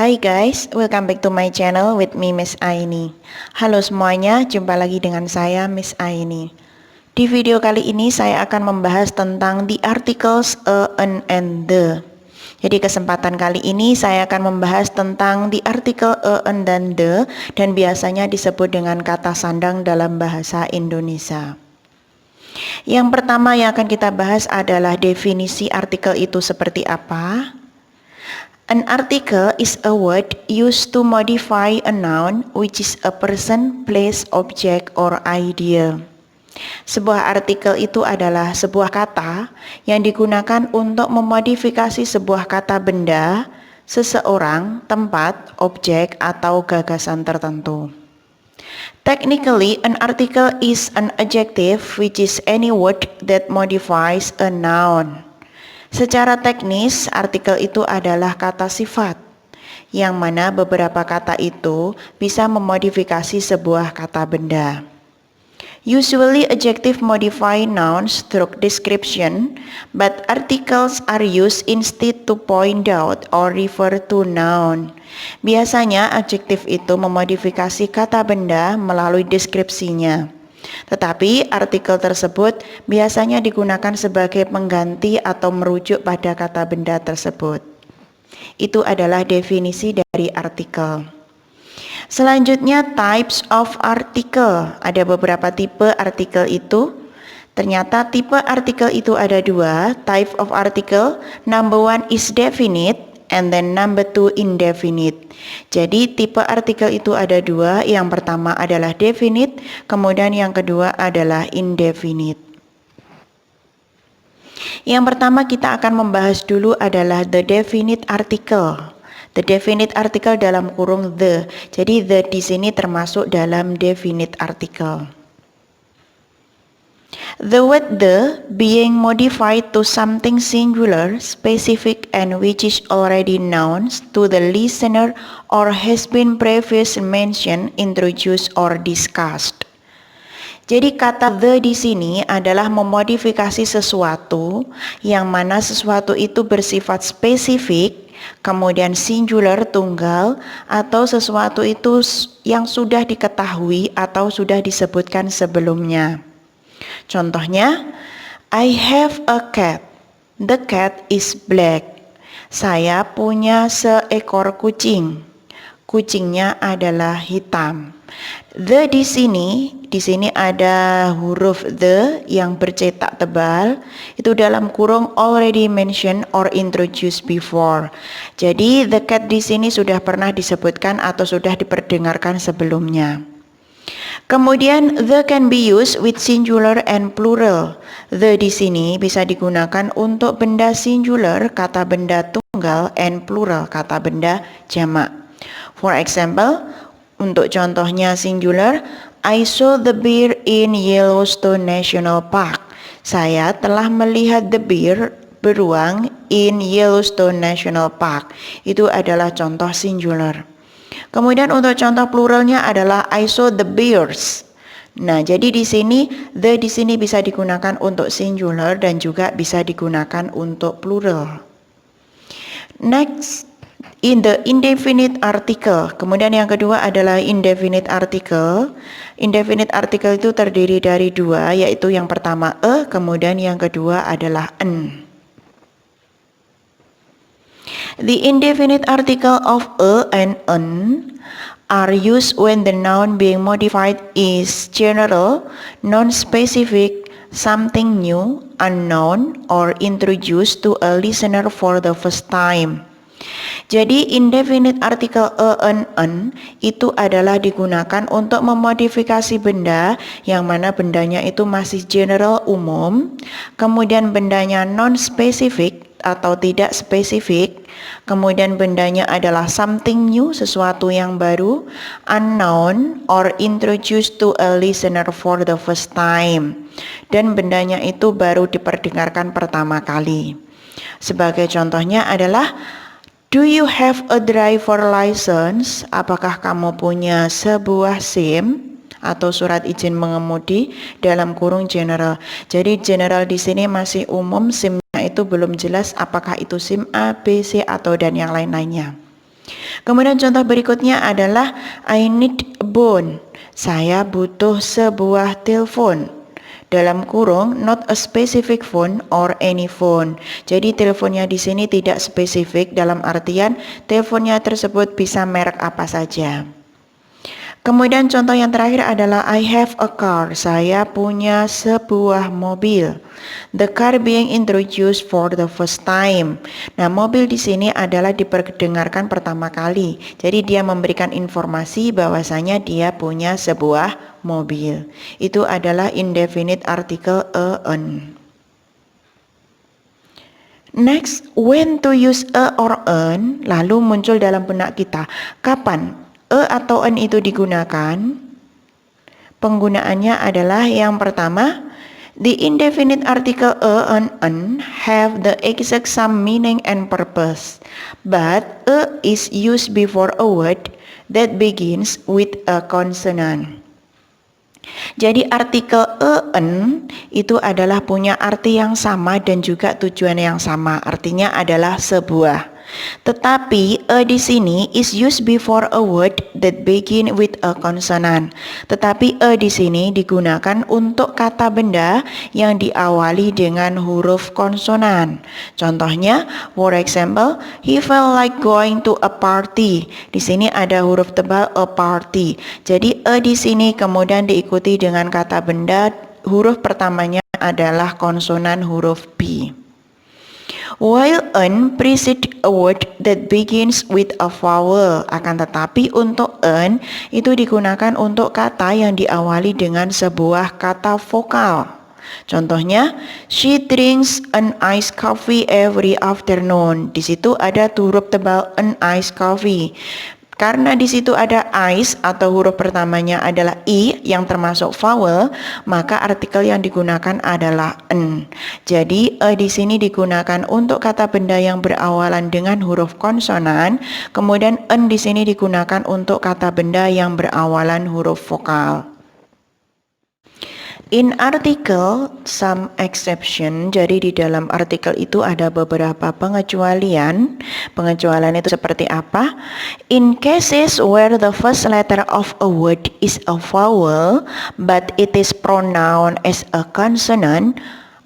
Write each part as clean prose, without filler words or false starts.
Hai guys, welcome back to my channel with me Miss Aini. Halo semuanya, jumpa lagi dengan saya Miss Aini. Di video kali ini saya akan membahas tentang the articles a, an, and the. Jadi kesempatan kali ini saya akan membahas tentang the article a, an, dan the, dan biasanya disebut dengan kata sandang dalam bahasa Indonesia. Yang pertama yang akan kita bahas adalah definisi artikel itu seperti apa. An article is a word used to modify a noun which is a person, place, object, or idea. Sebuah artikel itu adalah sebuah kata yang digunakan untuk memodifikasi sebuah kata benda, seseorang, tempat, objek, atau gagasan tertentu. Technically, an article is an adjective which is any word that modifies a noun. Secara teknis, artikel itu adalah kata sifat, yang mana beberapa kata itu bisa memodifikasi sebuah kata benda. Usually, adjective modify nouns through description, but articles are used instead to point out or refer to noun. Biasanya, adjektif itu memodifikasi kata benda melalui deskripsinya. Tetapi artikel tersebut biasanya digunakan sebagai pengganti atau merujuk pada kata benda tersebut. Itu adalah definisi dari artikel. Selanjutnya types of article. Ada beberapa tipe artikel itu. Ternyata tipe artikel itu ada dua. Type of article, number one is definite, and then number two indefinite. Jadi tipe artikel itu ada dua. Yang pertama adalah definite, kemudian yang kedua adalah indefinite. Yang pertama kita akan membahas dulu adalah the definite article. The definite article dalam kurung the. Jadi the di sini termasuk dalam definite article. The word the being modified to something singular, specific, and which is already known to the listener or has been previously mentioned, introduced, or discussed. Jadi kata the di sini adalah memodifikasi sesuatu yang mana sesuatu itu bersifat spesifik, kemudian singular tunggal, atau sesuatu itu yang sudah diketahui atau sudah disebutkan sebelumnya. Contohnya, I have a cat. The cat is black. Saya punya seekor kucing. Kucingnya adalah hitam. The di sini ada huruf the yang bercetak tebal. Itu dalam kurung already mentioned or introduced before. Jadi the cat di sini sudah pernah disebutkan atau sudah diperdengarkan sebelumnya. Kemudian the can be used with singular and plural. The di sini bisa digunakan untuk benda singular, kata benda tunggal, and plural, kata benda jamak. For example, untuk contohnya singular, I saw the bear in Yellowstone National Park. Saya telah melihat the bear beruang in Yellowstone National Park. Itu adalah contoh singular. Kemudian untuk contoh pluralnya adalah I saw the bears. Nah, jadi di sini the di sini bisa digunakan untuk singular dan juga bisa digunakan untuk plural. Next, in the indefinite article. Kemudian yang kedua adalah indefinite article. Indefinite article itu terdiri dari dua, yaitu yang pertama a, kemudian yang kedua adalah an. The indefinite article of a and an are used when the noun being modified is general, non-specific, something new, unknown, or introduced to a listener for the first time. Jadi indefinite article a and an itu adalah digunakan untuk memodifikasi benda yang mana bendanya itu masih general umum, kemudian bendanya non-specific atau tidak spesifik, kemudian bendanya adalah something new, sesuatu yang baru, unknown, or introduced to a listener for the first time, dan bendanya itu baru diperdengarkan pertama kali. Sebagai contohnya adalah, do you have a driver license? Apakah kamu punya sebuah SIM atau surat izin mengemudi, dalam kurung general. Jadi general di sini masih umum, SIM itu belum jelas apakah itu SIM A, B, C atau dan yang lain-lainnya. Kemudian contoh berikutnya adalah I need a phone. Saya butuh sebuah telepon. Dalam kurung, not a specific phone or any phone. Jadi teleponnya di sini tidak spesifik, dalam artian teleponnya tersebut bisa merek apa saja. Kemudian contoh yang terakhir adalah I have a car. Saya punya sebuah mobil. The car being introduced for the first time. Nah, mobil di sini adalah diperdengarkan pertama kali. Jadi dia memberikan informasi bahwasanya dia punya sebuah mobil. Itu adalah indefinite article an. Next, when to use a or an, lalu muncul dalam benak kita. Kapan atau an itu digunakan? Penggunaannya adalah yang pertama, the indefinite article a and an have the exact same meaning and purpose, but a is used before a word that begins with a consonant. Jadi artikel en itu adalah punya arti yang sama dan juga tujuan yang sama. Artinya adalah sebuah. Tetapi di sini is used before a word that begin with a consonant. Tetapi di sini digunakan untuk kata benda yang diawali dengan huruf konsonan. Contohnya, for example, he felt like going to a party. Di sini ada huruf tebal a party. Jadi di sini kemudian diikuti dengan kata benda, huruf pertamanya adalah konsonan huruf B. While an precedes a word that begins with a vowel, akan tetapi untuk an itu digunakan untuk kata yang diawali dengan sebuah kata vokal. Contohnya, she drinks an iced coffee every afternoon. Di situ ada huruf tebal an iced coffee. Karena di situ ada ice atau huruf pertamanya adalah i yang termasuk vowel, maka artikel yang digunakan adalah n. Jadi di sini digunakan untuk kata benda yang berawalan dengan huruf konsonan, kemudian n di sini digunakan untuk kata benda yang berawalan huruf vokal. In article, some exception, jadi di dalam artikel itu ada beberapa pengecualian. Pengecualian itu seperti apa? In cases where the first letter of a word is a vowel, but it is pronounced as a consonant,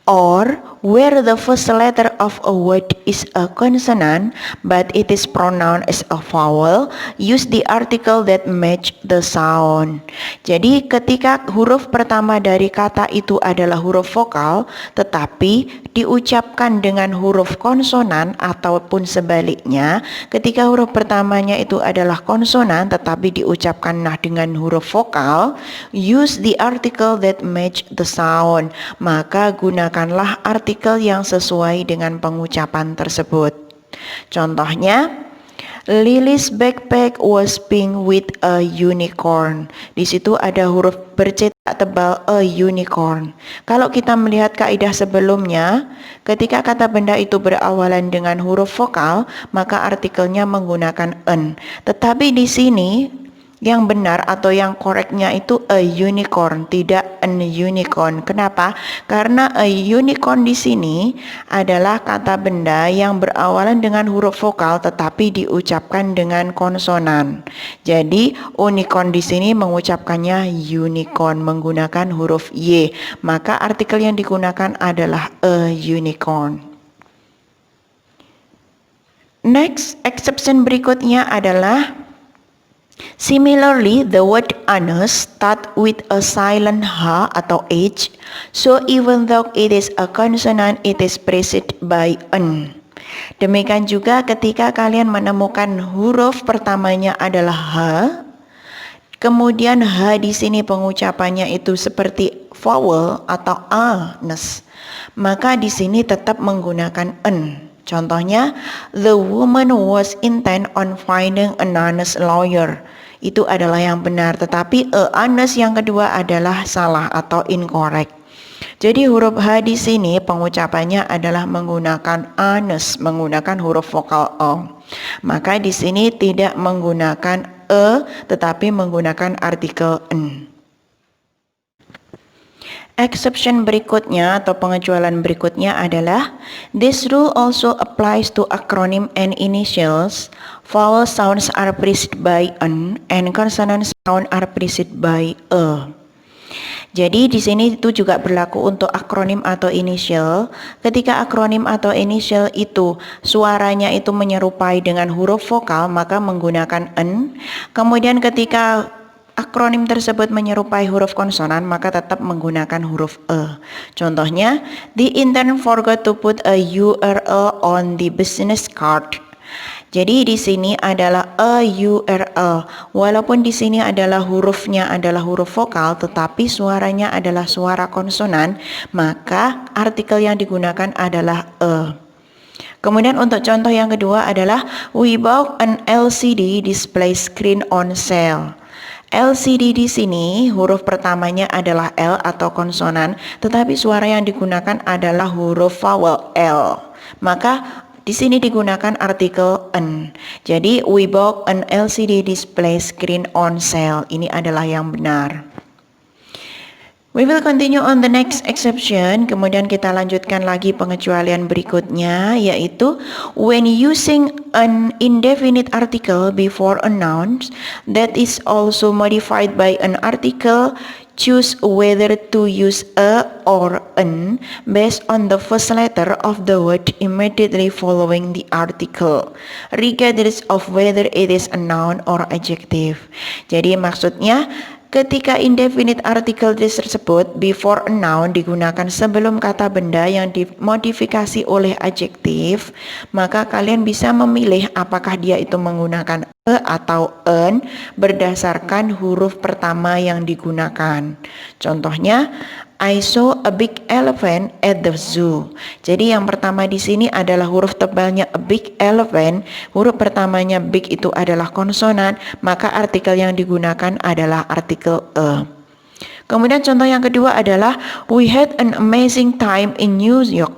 or where the first letter of a word is a consonant but it is pronounced as a vowel, use the article that match the sound. Jadi ketika huruf pertama dari kata itu adalah huruf vokal tetapi diucapkan dengan huruf konsonan ataupun sebaliknya, ketika huruf pertamanya itu adalah konsonan tetapi diucapkan dengan huruf vokal, use the article that match the sound. Maka gunakanlah artikel yang sesuai dengan pengucapan tersebut. Contohnya, Lily's backpack was pink with a unicorn. Di situ ada huruf bercetak tebal a unicorn. Kalau kita melihat kaidah sebelumnya, ketika kata benda itu berawalan dengan huruf vokal, maka artikelnya menggunakan an. Tetapi di sini yang benar atau yang koreknya itu a unicorn, tidak an unicorn. Kenapa? Karena a unicorn di sini adalah kata benda yang berawalan dengan huruf vokal tetapi diucapkan dengan konsonan. Jadi unicorn di sini mengucapkannya unicorn menggunakan huruf y. Maka artikel yang digunakan adalah a unicorn. Next, exception berikutnya adalah similarly, the word anus start with a silent h atau h, so even though it is a consonant, it is preceded by an. Demikian juga ketika kalian menemukan huruf pertamanya adalah h, kemudian h di sini pengucapannya itu seperti vowel atau anus, maka di sini tetap menggunakan an. Contohnya, the woman was intent on finding an honest lawyer. Itu adalah yang benar, tetapi honest yang kedua adalah salah atau incorrect. Jadi huruf H di sini pengucapannya adalah menggunakan honest, menggunakan huruf vokal o. Maka di sini tidak menggunakan tetapi menggunakan artikel n. Exception berikutnya atau pengecualian berikutnya adalah this rule also applies to acronym and initials. Vowel sounds are preceded by an and consonant sound are preceded by a. Jadi di sini itu juga berlaku untuk akronim atau inisial. Ketika akronim atau inisial itu suaranya itu menyerupai dengan huruf vokal, maka menggunakan an. Kemudian ketika akronim tersebut menyerupai huruf konsonan, maka tetap menggunakan huruf e. Contohnya, the intern forgot to put a URL on the business card. Jadi di sini adalah a URL. Walaupun di sini adalah hurufnya adalah huruf vokal, tetapi suaranya adalah suara konsonan, maka artikel yang digunakan adalah a. Kemudian untuk contoh yang kedua adalah we bought an LCD display screen on sale. LCD di sini huruf pertamanya adalah L atau konsonan, tetapi suara yang digunakan adalah huruf vowel L. Maka di sini digunakan artikel an. Jadi we bought an LCD display screen on sale. Ini adalah yang benar. We will continue on the next exception. Kemudian kita lanjutkan lagi pengecualian berikutnya, yaitu when using an indefinite article before a noun that is also modified by an article, choose whether to use a or an based on the first letter of the word immediately following the article, regardless of whether it is a noun or adjective. Jadi maksudnya ketika indefinite article tersebut before a noun digunakan sebelum kata benda yang dimodifikasi oleh adjektif, maka kalian bisa memilih apakah dia itu menggunakan e atau an berdasarkan huruf pertama yang digunakan. Contohnya, I saw a big elephant at the zoo. Jadi yang pertama di sini adalah huruf tebalnya a big elephant. Huruf pertamanya big itu adalah konsonan, maka artikel yang digunakan adalah artikel a. Kemudian contoh yang kedua adalah we had an amazing time in New York.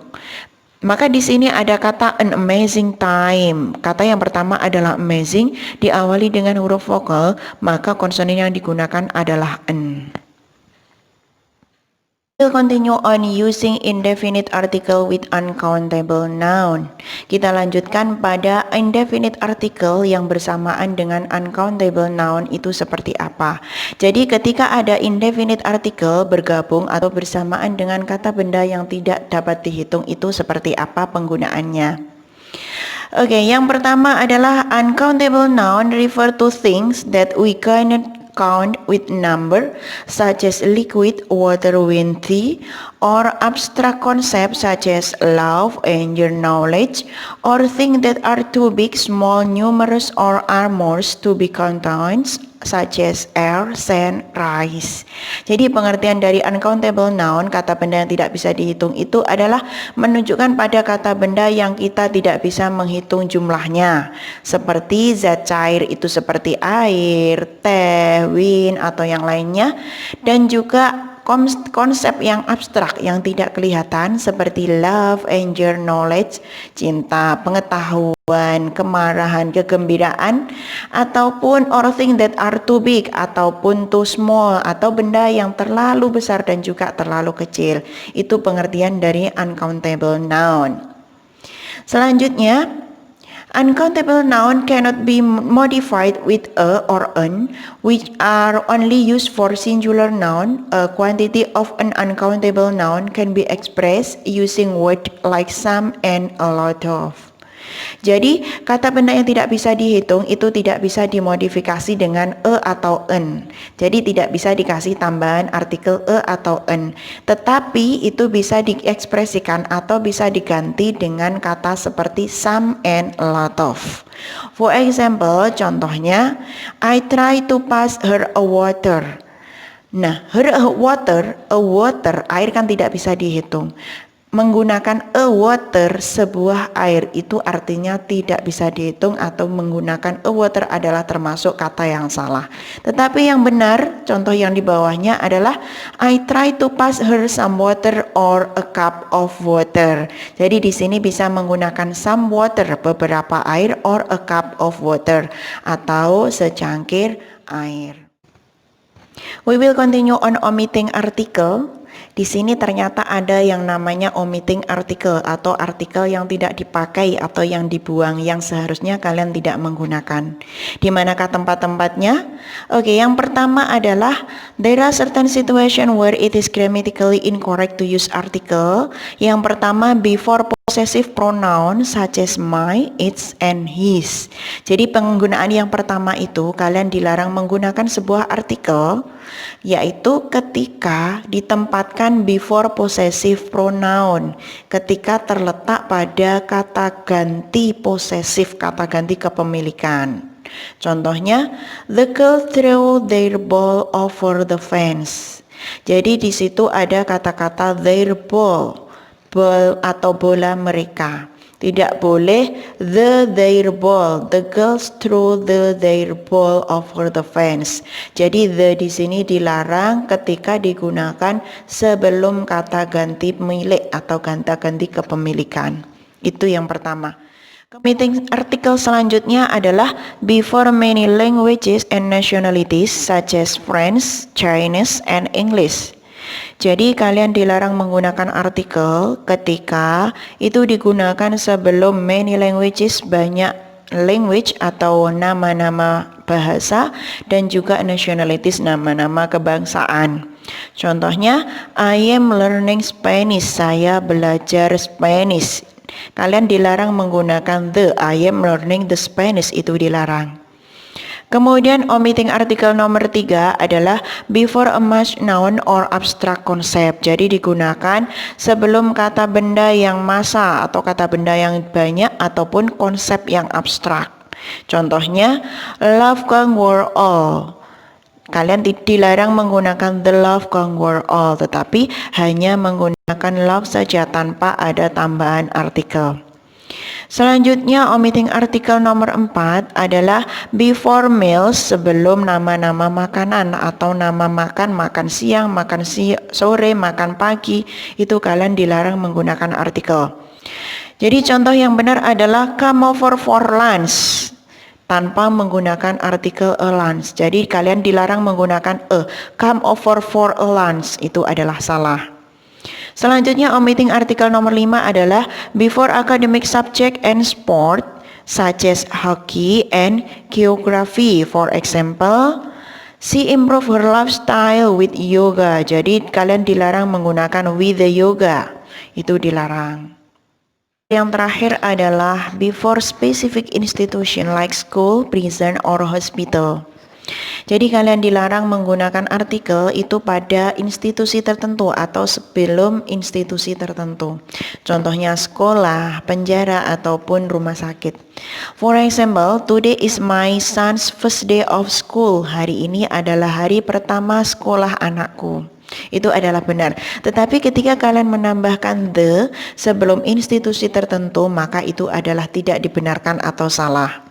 Maka di sini ada kata an amazing time. Kata yang pertama adalah amazing, diawali dengan huruf vokal, maka konsonan yang digunakan adalah an. We'll continue on using indefinite article with uncountable noun. Kita lanjutkan pada indefinite article yang bersamaan dengan uncountable noun itu seperti apa. Jadi ketika ada indefinite article bergabung atau bersamaan dengan kata benda yang tidak dapat dihitung itu seperti apa penggunaannya. Oke, yang pertama adalah uncountable noun refer to things that we cannot count with number, such as liquid, water, wind, tea, or abstract concepts such as love, anger, knowledge, or things that are too big, small, numerous, or are more to be counted, such as air, sand, rice. Jadi pengertian dari uncountable noun, kata benda yang tidak bisa dihitung itu adalah menunjukkan pada kata benda yang kita tidak bisa menghitung jumlahnya. Seperti zat cair itu seperti air, teh, wind, atau yang lainnya. Dan juga konsep yang abstrak yang tidak kelihatan seperti love, anger, knowledge, cinta, pengetahuan, kemarahan, kegembiraan, ataupun or things that are too big ataupun too small, atau benda yang terlalu besar dan juga terlalu kecil. Itu pengertian dari uncountable noun. Selanjutnya, uncountable noun cannot be modified with a or an, which are only used for singular noun. A quantity of an uncountable noun can be expressed using words like some and a lot of. Jadi kata benda yang tidak bisa dihitung itu tidak bisa dimodifikasi dengan e atau an. Jadi tidak bisa dikasih tambahan artikel e atau an. Tetapi itu bisa diekspresikan atau bisa diganti dengan kata seperti some and a lot of. For example, contohnya, I try to pass her a water. Nah, her a water, air kan tidak bisa dihitung. Menggunakan a water, sebuah air, itu artinya tidak bisa dihitung, atau menggunakan a water adalah termasuk kata yang salah. Tetapi yang benar, contoh yang di bawahnya adalah I try to pass her some water or a cup of water. Jadi di sini bisa menggunakan some water, beberapa air, or a cup of water, atau secangkir air. We will continue on omitting article. Di sini ternyata ada yang namanya omitting article atau artikel yang tidak dipakai atau yang dibuang yang seharusnya kalian tidak menggunakan. Di manakah tempat-tempatnya? Oke, yang pertama adalah there are certain situation where it is grammatically incorrect to use article. Yang pertama before possessive pronoun such as my, its, and his. Jadi penggunaan yang pertama itu kalian dilarang menggunakan sebuah artikel yaitu ketika ditempatkan before possessive pronoun, ketika terletak pada kata ganti posesif, kata ganti kepemilikan. Contohnya, the girl threw their ball over the fence. Jadi di situ ada kata-kata their ball, ball atau bola mereka. Tidak boleh their ball. The girls threw their ball over the fence. Jadi the di sini dilarang ketika digunakan sebelum kata ganti milik atau kata ganti kepemilikan. Itu yang pertama. Omitting artikel selanjutnya adalah before many languages and nationalities such as French, Chinese, and English. Jadi kalian dilarang menggunakan artikel ketika itu digunakan sebelum many languages, banyak language atau nama-nama bahasa, dan juga nationalities, nama-nama kebangsaan. Contohnya, I am learning Spanish, saya belajar Spanish. Kalian dilarang menggunakan the, I am learning the Spanish, itu dilarang. Kemudian omitting artikel nomor 3 adalah before a much noun or abstract concept. Jadi digunakan sebelum kata benda yang massa atau kata benda yang banyak ataupun konsep yang abstrak. Contohnya, love conquer all. Kalian dilarang menggunakan the love conquer all, tetapi hanya menggunakan love saja tanpa ada tambahan artikel. Selanjutnya omitting artikel nomor 4 adalah before meals, sebelum nama-nama makanan atau nama makan, makan siang, makan sore, makan pagi, itu kalian dilarang menggunakan artikel. Jadi contoh yang benar adalah come over for lunch tanpa menggunakan artikel a lunch. Jadi kalian dilarang menggunakan come over for a lunch, itu adalah salah. Selanjutnya omitting artikel nomor 5 adalah before academic subject and sport such as hockey and geography. For example, she improved her lifestyle with yoga. Jadi kalian dilarang menggunakan with the yoga. Itu dilarang. Yang terakhir adalah before specific institution like school, prison, or hospital. Jadi kalian dilarang menggunakan artikel itu pada institusi tertentu atau sebelum institusi tertentu. Contohnya sekolah, penjara, ataupun rumah sakit. For example, today is my son's first day of school. Hari ini adalah hari pertama sekolah anakku. Itu adalah benar. Tetapi ketika kalian menambahkan the sebelum institusi tertentu, maka itu adalah tidak dibenarkan atau salah.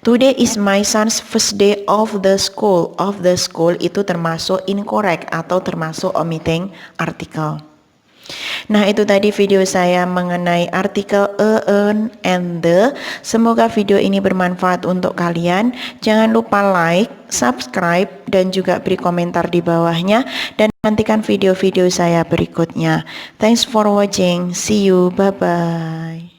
Today is my son's first day of the school. Of the school itu termasuk incorrect atau termasuk omitting article. Nah, itu tadi video saya mengenai artikel an, and the. Semoga video ini bermanfaat untuk kalian. Jangan lupa like, subscribe, dan juga beri komentar di bawahnya. Dan nantikan video-video saya berikutnya. Thanks for watching. See you. Bye-bye.